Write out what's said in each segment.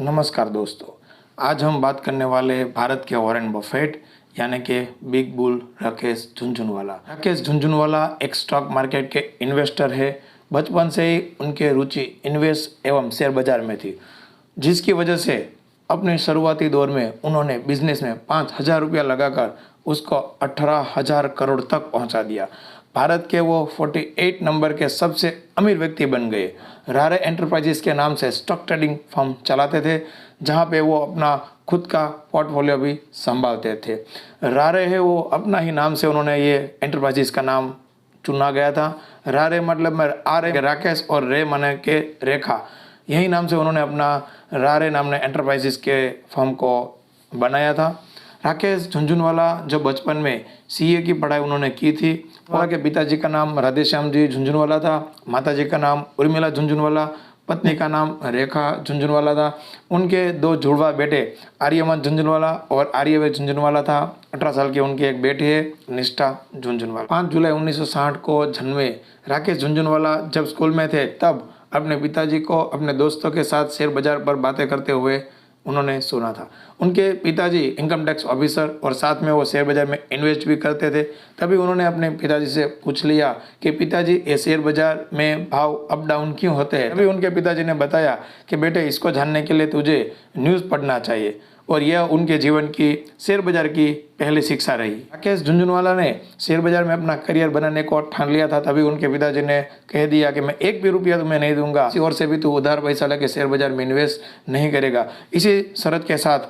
नमस्कार दोस्तों। आज हम बात करने वाले हैं भारत के वॉरेन बफेट यानी कि बिग बुल राकेश झुनझुनवाला। राकेश झुनझुनवाला एक स्टॉक मार्केट के इन्वेस्टर है। बचपन से ही उनकी रुचि इन्वेस्ट एवं शेयर बाजार में थी, जिसकी वजह से अपने शुरुआती दौर में उन्होंने बिजनेस में 5,000 रुपया लगाकर उसको 18,000 करोड़ तक पहुंचा दिया। भारत के वो 48 नंबर के सबसे अमीर व्यक्ति बन गए। रारे एंटरप्राइजेस के नाम से स्टॉक ट्रेडिंग फर्म चलाते थे, जहां पे वो अपना खुद का पोर्टफोलियो भी संभालते थे। रारे है वो अपना ही नाम से उन्होंने ये एंटरप्राइजेस का नाम चुना गया था। रारे मतलब में आर राकेश और रे माने के रेखा, यही नाम से उन्होंने अपना रारे नामने एंटरप्राइजेस के फर्म को बनाया था। राकेश झुनझुनवाला जो बचपन में सीए की पढ़ाई उन्होंने की थी। उनके पिताजी का नाम राधेश्याम जी झुनझुनवाला था, माताजी का नाम उर्मिला झुनझुनवाला, पत्नी का नाम रेखा झुनझुनवाला था। उनके दो जुड़वा बेटे आर्यमन झुनझुनवाला और आर्यवेद झुनझुनवाला था। 18 साल की उनकी एक बेटी है निष्ठा झुनझुनवाला। 5 जुलाई 1960 को जन्मे राकेश झुनझुनवाला जब स्कूल में थे तब अपने पिताजी को अपने दोस्तों के साथ शेयर बाजार पर बातें करते हुए उन्होंने सुना था। उनके पिताजी इनकम टैक्स ऑफिसर और साथ में वो शेयर बाजार में इन्वेस्ट भी करते थे। तभी उन्होंने अपने पिताजी से पूछ लिया कि पिताजी ये शेयर बाजार में भाव अप डाउन क्यों होते हैं। तभी उनके पिताजी ने बताया कि बेटे इसको जानने के लिए तुझे न्यूज़ पढ़ना चाहिए, और यह उनके जीवन की शेयर बाजार की पहली शिक्षा रही। राकेश झुनझुनवाला ने शेयर बाजार में अपना करियर बनाने को ठान लिया था। तभी उनके पिताजी ने कह दिया कि मैं एक भी रुपया तुम्हें नहीं दूंगा, किसी और से भी तू उधार पैसा लेके शेयर बाजार में इन्वेस्ट नहीं करेगा। इसी शर्त के साथ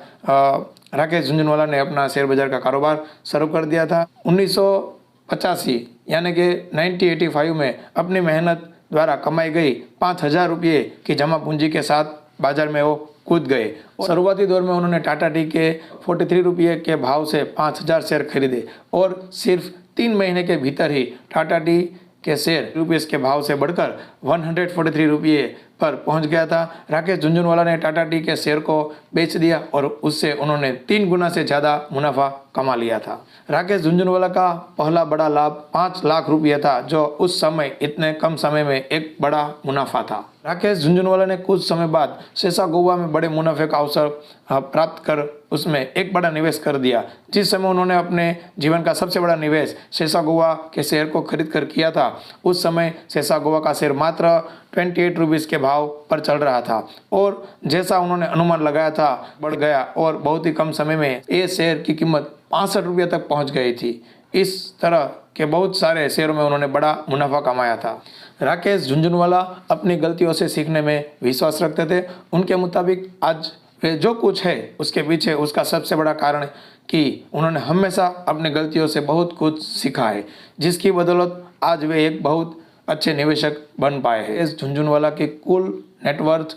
राकेश झुनझुनवाला ने अपना शेयर बाजार का कारोबार शुरू कर दिया था। 1985 यानी कि 1985 में अपनी मेहनत द्वारा कमाई गई 5,000 रुपये की जमा पूंजी के साथ बाजार में वो कूद गए। शुरुआती दौर में उन्होंने टाटा टी के 43 रुपये के भाव से 5,000 शेयर खरीदे और सिर्फ 3 महीने के भीतर ही टाटा टी के शेयर रुपीस के भाव से बढ़कर 143 रुपये पर पहुंच गया था। राकेश झुनझुनवाला ने टाटा टी के शेयर को बेच दिया और उससे उन्होंने 3 गुना से ज़्यादा मुनाफा कमा लिया था। राकेश झुनझुनवाला का पहला बड़ा लाभ 5 लाख रुपये था, जो उस समय इतने कम समय में एक बड़ा मुनाफा था। राकेश झुनझुनवाला ने कुछ समय बाद शेषा गोवा में बड़े मुनाफे का अवसर प्राप्त कर उसमें एक बड़ा निवेश कर दिया। जिस समय उन्होंने अपने जीवन का सबसे बड़ा निवेश शेषा गोवा के शेयर को खरीद कर किया था, उस समय शेषा गोवा का शेयर मात्र 28 रुपीज़ के भाव पर चल रहा था, और जैसा उन्होंने अनुमान लगाया था बढ़ गया और बहुत ही कम समय में ये शेयर की कीमत 65 रुपये तक पहुंच गई थी। इस तरह के बहुत सारे शेयरों में उन्होंने बड़ा मुनाफा कमाया था। राकेश झुनझुनवाला अपनी गलतियों से सीखने में विश्वास रखते थे। उनके मुताबिक आज वे जो कुछ है उसके पीछे उसका सबसे बड़ा कारण कि उन्होंने हमेशा अपनी गलतियों से बहुत कुछ सीखा है, जिसकी बदौलत आज वे एक बहुत अच्छे निवेशक बन पाए हैं। इस झुनझुनवाला की कुल नेटवर्थ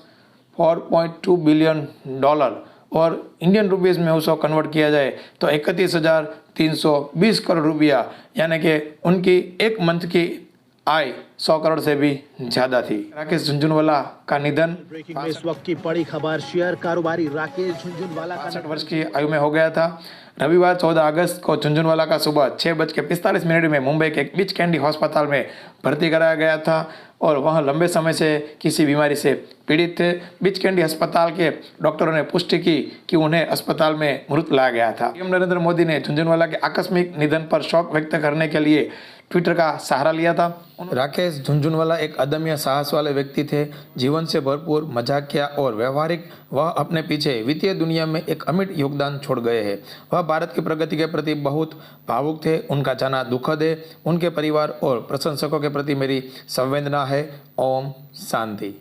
4.2 बिलियन डॉलर और इंडियन रुपीज़ में उसको कन्वर्ट किया जाए तो 31,320 करोड़ रुपया, यानी कि उनकी एक मंथ की आय 100 करोड़ से भी ज्यादा थी। राकेश झुनझुनवाला का निधन ब्रेकिंग में इस वक्त की बड़ी खबर, शेयर कारोबारी राकेश झुनझुनवाला का 60 वर्ष की आयु में हो गया था। रविवार 14 अगस्त को झुनझुनवाला का सुबह 6:45 में मुंबई के बीच कैंडी अस्पताल में भर्ती कराया गया था और वह लंबे समय से किसी बीमारी से पीड़ित थे। बीच कैंडी अस्पताल के डॉक्टरों ने पुष्टि की कि उन्हें अस्पताल में मृत लाया गया था। पीएम नरेंद्र मोदी ने झुनझुनवाला के आकस्मिक निधन पर शोक व्यक्त करने के लिए ट्विटर का सहारा लिया था। राकेश झुनझुनवाला एक अदम्य साहस वाले व्यक्ति थे, जीवन से भरपूर, मजाकिया और व्यवहारिक। वह अपने पीछे वित्तीय दुनिया में एक अमिट योगदान छोड़ गए हैं। वह भारत की प्रगति के प्रति बहुत भावुक थे। उनका जाना दुखद है। उनके परिवार और प्रशंसकों के प्रति मेरी संवेदना है। ओम शांति।